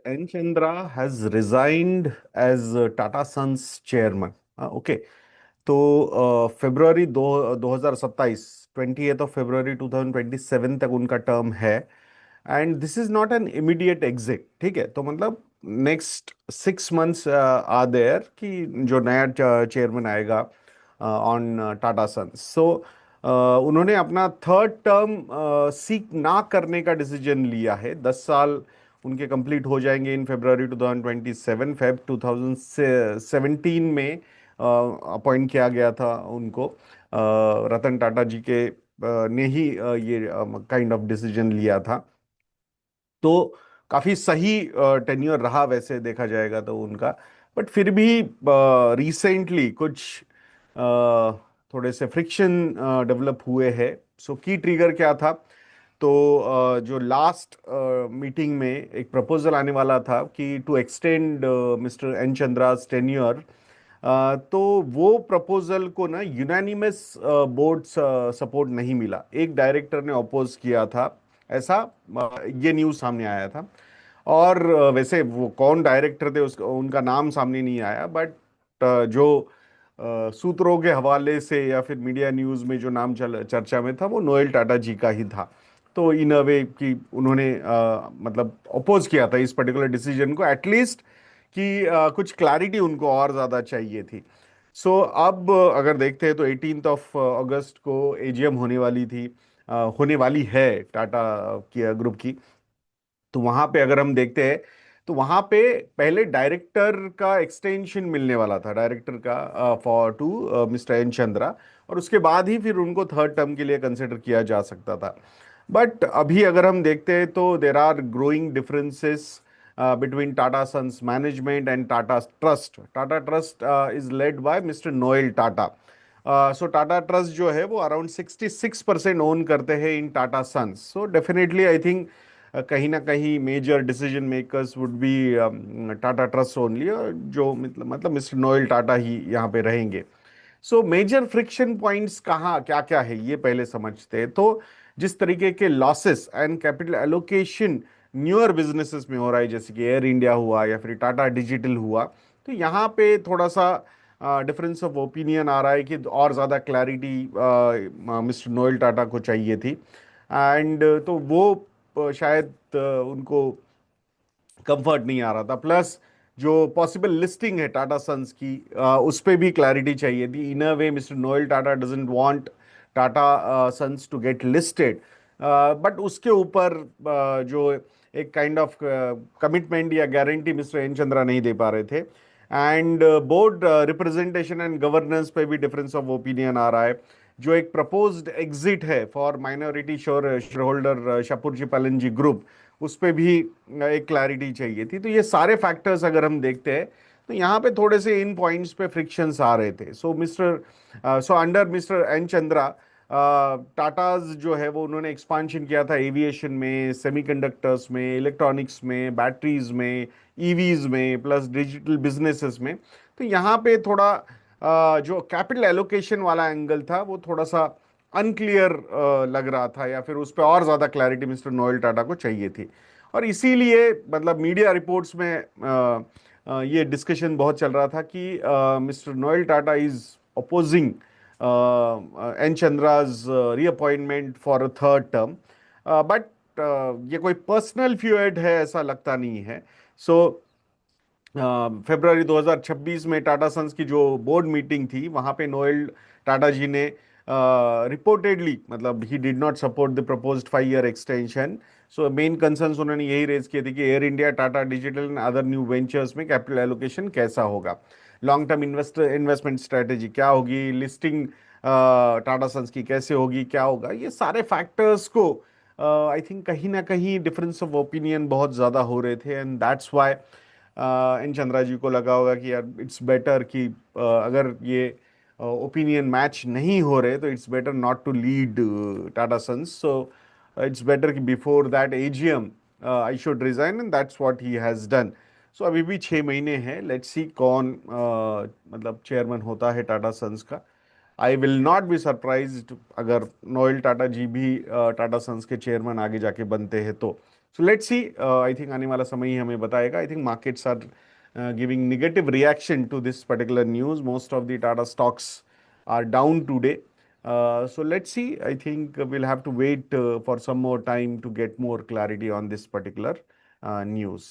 N. Chandra has resigned as Tata Sons chairman. Okay. तो फरवरी दो 2027, 28 फरवरी 2027 तक उनका टर्म है। And this is not an immediate exit, ठीक है। तो मतलब नेक्स्ट 6 मंथ्स आर देयर कि जो नया चेयरमैन आएगा ऑन टाटा सन्स। सो उन्होंने अपना थर्ड टर्म सीक ना करने का डिसीजन लिया है। 10 साल उनके कंप्लीट हो जाएंगे इन फरवरी 2027। फेब 2017 में अपॉइंट किया गया था उनको। रतन टाटा जी के ने ही ये काइंड ऑफ डिसीजन लिया था। तो काफी सही टेन्योर रहा वैसे देखा जाएगा तो उनका। बट फिर भी रिसेंटली कुछ अ, थोड़े से फ्रिक्शन डेवलप हुए हैं। सो की ट्रिगर क्या था? तो जो लास्ट मीटिंग में एक प्रपोजल आने वाला था कि to extend mister N Chandra's tenure. तो वो प्रपोजल को ना यूनानिमस बोर्ड सपोर्ट नहीं मिला, एक डायरेक्टर ने अपोज किया था। ऐसा ये न्यूज़ सामने आया था। और वैसे वो कौन डायरेक्टर थे उसका उनका नाम सामने नहीं आया। बट जो सूत्रों के हवाले से या फिर मीडिया न्यूज़ में जो नाम चर्चा में था वो नोएल टाटा जी का ही था। तो इन अ वे कि उन्होंने मतलब अपोज किया था इस पर्टिकुलर डिसीजन को, एटलीस्ट कि कुछ क्लैरिटी उनको और ज़्यादा चाहिए थी। सो अब अगर देखते हैं तो 18 अगस्त को एजीएम होने वाली थी, होने वाली है टाटा की ग्रुप की। तो वहां पे अगर हम देखते हैं तो वहां पे पहले डायरेक्टर का एक्सटेंशन मिलने वाला था, डायरेक्टर का for to mister N Chandra. और उसके बाद ही फिर उनको थर्ड टर्म के लिए कंसिडर किया जा सकता था। बट अभी अगर हम देखते हैं तो there are growing differences between Tata Sons management and Tata Trust. Tata Trust is led by mister Noel Tata. So Tata Trust जो है वो अराउंड 66% ओन करते हैं in Tata Sons. So definitely I think कहीं ना कहीं major decision makers would be Tata Trust only, जो मतलब मिस्टर नोएल टाटा ही यहाँ पे रहेंगे। सो मेजर फ्रिक्शन पॉइंट्स कहाँ क्या क्या है ये पहले समझते हैं। तो जिस तरीके के losses and capital allocation newer businesses में हो रहा है, जैसे कि एयर इंडिया हुआ या फिर टाटा डिजिटल हुआ, तो यहाँ पे थोड़ा सा डिफरेंस ऑफ ओपिनियन आ रहा है कि और ज़्यादा क्लैरिटी मिस्टर नोएल टाटा को चाहिए थी। एंड तो वो शायद उनको कंफर्ट नहीं आ रहा था। प्लस जो पॉसिबल लिस्टिंग है टाटा सन्स की, उस पे भी क्लैरिटी चाहिए थी। In a way mister Noel Tata doesn't want Tata Sons to get listed. But उसके ऊपर जो एक काइंड ऑफ कमिटमेंट या गारंटी मिस्टर एन चंद्रा नहीं दे पा रहे थे। And board representation and governance पे भी डिफरेंस ऑफ ओपिनियन आ रहा है। जो एक प्रपोज्ड एग्जिट है for minority share holder Shapoorji Pallonji group, उस पे भी एक क्लैरिटी चाहिए थी। तो ये सारे फैक्टर्स अगर हम देखते हैं तो यहाँ पे थोड़े से इन पॉइंट्स पे फ्रिक्शंस आ रहे थे। So under mister N Chandra, Tatas जो है वो उन्होंने एक्सपांशन किया था एविएशन में, सेमीकंडक्टर्स में, इलेक्ट्रॉनिक्स में, बैटरीज में, ईवीज में, प्लस डिजिटल बिजनेसेस में। तो यहाँ पे थोड़ा जो कैपिटल एलोकेशन वाला एंगल था वो थोड़ा सा अनक्लियर लग रहा था, या फिर उस पर और ज्यादा क्लैरिटी मिस्टर नोएल टाटा को चाहिए थी। और इसीलिए मतलब मीडिया रिपोर्ट्स में ये डिस्कशन बहुत चल रहा था कि mister Noel Tata is opposing N Chandra's reappointment for a third term. But ये कोई पर्सनल फ्यूड है ऐसा लगता नहीं है। सो फरवरी 2026 में टाटा सन्स की जो बोर्ड मीटिंग थी वहां पे नोएल टाटा जी ने रिपोर्टेडली मतलब he did not support the proposed 5 year extension. So main concerns उन्होंने यही रेज किए थे कि air India, Tata digital and other new ventures में कैपिटल एलोकेशन कैसा होगा, लॉन्ग टर्म इन्वेस्टमेंट स्ट्रेटेजी क्या होगी, लिस्टिंग टाटा सन्स की कैसे होगी, क्या होगा, ये सारे फैक्टर्स को आई थिंक कहीं ना कहीं डिफरेंस ऑफ ओपिनियन बहुत ज़्यादा हो रहे थे। एंड दैट्स वाई इन चंद्रा जी को लगा होगा कि यार इट्स बेटर कि अगर ये ओपिनियन मैच नहीं हो रहे तो it's better not to lead Tata Sons. So it's better कि before that AGM I should resign, and that's what he has done. So अभी भी 6 महीने हैं, लेट्स सी कौन मतलब चेयरमैन होता है टाटा सन्स का। I will not be surprised अगर नोएल टाटा जी भी टाटा सन्स के चेयरमैन आगे जाके बनते हैं तो। So let's see, I think आने वाला समय ही हमें बताएगा. I think markets are giving negative reaction to this particular news. Most of the Tata stocks are down today. So let's see. I think we'll have to wait for some more time to get more clarity on this particular news.